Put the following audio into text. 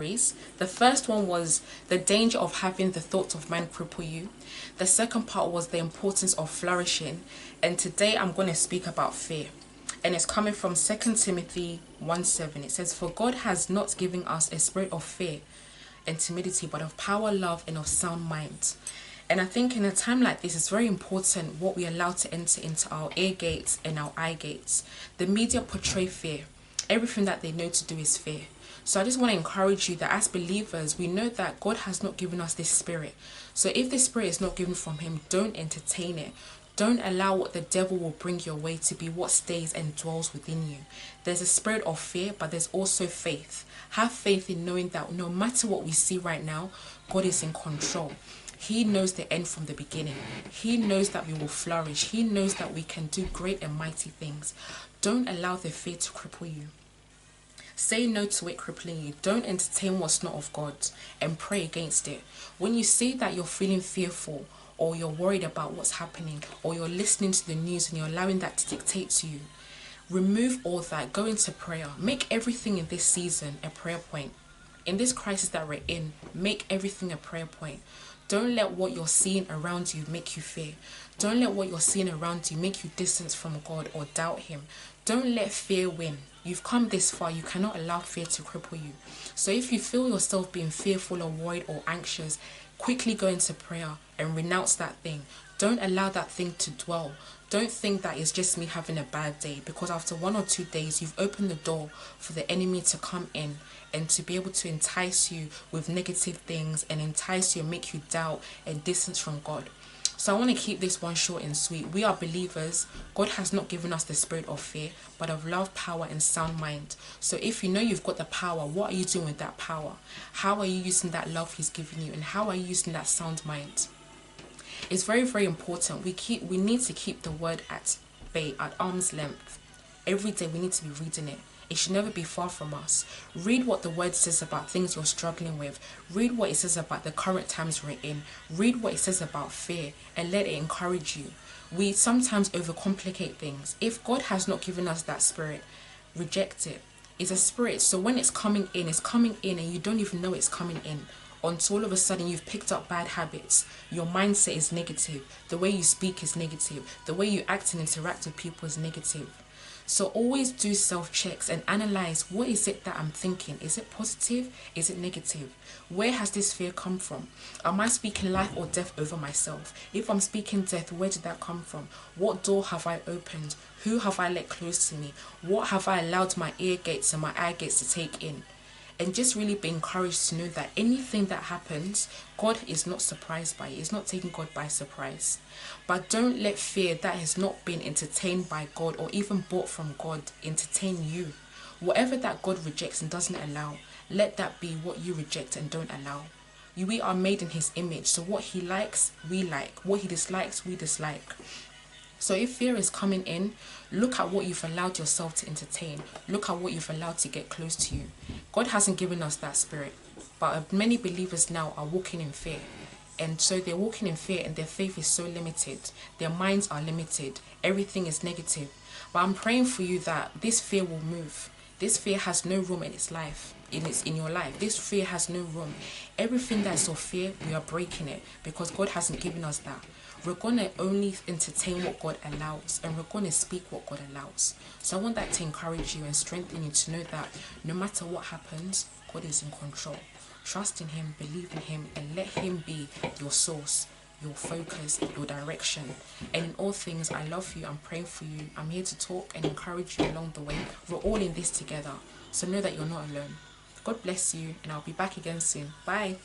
The first one was the danger of having the thoughts of man cripple you. The second part was the importance of flourishing. And today I'm going to speak about fear. And it's coming from 2 Timothy 1:7. It says, "For God has not given us a spirit of fear and timidity, but of power, love, and of sound mind." And I think in a time like this, it's very important what we allow to enter into our ear gates and our eye gates. The media portray fear. Everything that they know to do is fear. So I just want to encourage you that as believers, we know that God has not given us this spirit. So if this spirit is not given from Him, don't entertain it. Don't allow what the devil will bring your way to be what stays and dwells within you. There's a spirit of fear, but there's also faith. Have faith in knowing that no matter what we see right now, God is in control. He knows the end from the beginning. He knows that we will flourish. He knows that we can do great and mighty things. Don't allow the fear to cripple you. Say no to it crippling you. Don't entertain what's not of God and pray against it. When you see that you're feeling fearful or you're worried about what's happening or you're listening to the news and you're allowing that to dictate to you, remove all that. Go into prayer. Make everything in this season a prayer point. In this crisis that we're in, make everything a prayer point. Don't let what you're seeing around you make you fear. Don't let what you're seeing around you make you distance from God or doubt Him. Don't let fear win. You've come this far. You cannot allow fear to cripple you. So if you feel yourself being fearful or worried or anxious, quickly go into prayer and renounce that thing. Don't allow that thing to dwell. Don't think that it's just me having a bad day, because after 1 or 2 days, you've opened the door for the enemy to come in and to be able to entice you with negative things and entice you and make you doubt and distance from God. So I want to keep this one short and sweet. We are believers. God has not given us the spirit of fear, but of love, power, and sound mind. So if you know you've got the power, what are you doing with that power? How are you using that love He's given you? And how are you using that sound mind? It's very, very important. We need to keep the word at bay, at arm's length. Every day we need to be reading it. It should never be far from us. Read what the word says about things you're struggling with. Read what it says about the current times we're in. Read what it says about fear and let it encourage you. We sometimes overcomplicate things. If God has not given us that spirit, reject it. It's a spirit, so when it's coming in and you don't even know it's coming in. Until all of a sudden you've picked up bad habits. Your mindset is negative. The way you speak is negative. The way you act and interact with people is negative. So always do self-checks and analyze, what is it that I'm thinking? Is it positive? Is it negative? Where has this fear come from? Am I speaking life or death over myself? If I'm speaking death, where did that come from? What door have I opened? Who have I let close to me? What have I allowed my ear gates and my eye gates to take in? And just really be encouraged to know that anything that happens, God is not surprised by it. It's not taking God by surprise. But don't let fear that has not been entertained by God or even bought from God entertain you. Whatever that God rejects and doesn't allow, let that be what you reject and don't allow. We are made in His image. So what He likes, we like. What He dislikes, we dislike. So if fear is coming in, look at what you've allowed yourself to entertain. Look at what you've allowed to get close to you. God hasn't given us that spirit. But many believers now are walking in fear. And so they're walking in fear and their faith is so limited. Their minds are limited. Everything is negative. But I'm praying for you that this fear will move. This fear has no room in its life. In your life. This fear has no room. Everything that's of fear, we are breaking it because God hasn't given us that. We're going to only entertain what God allows and we're going to speak what God allows. So I want that to encourage you and strengthen you to know that no matter what happens, God is in control. Trust in Him, believe in Him, and let Him be your source, your focus, your direction. And in all things, I love you. I'm praying for you. I'm here to talk and encourage you along the way. We're all in this together. So know that you're not alone. God bless you, and I'll be back again soon. Bye.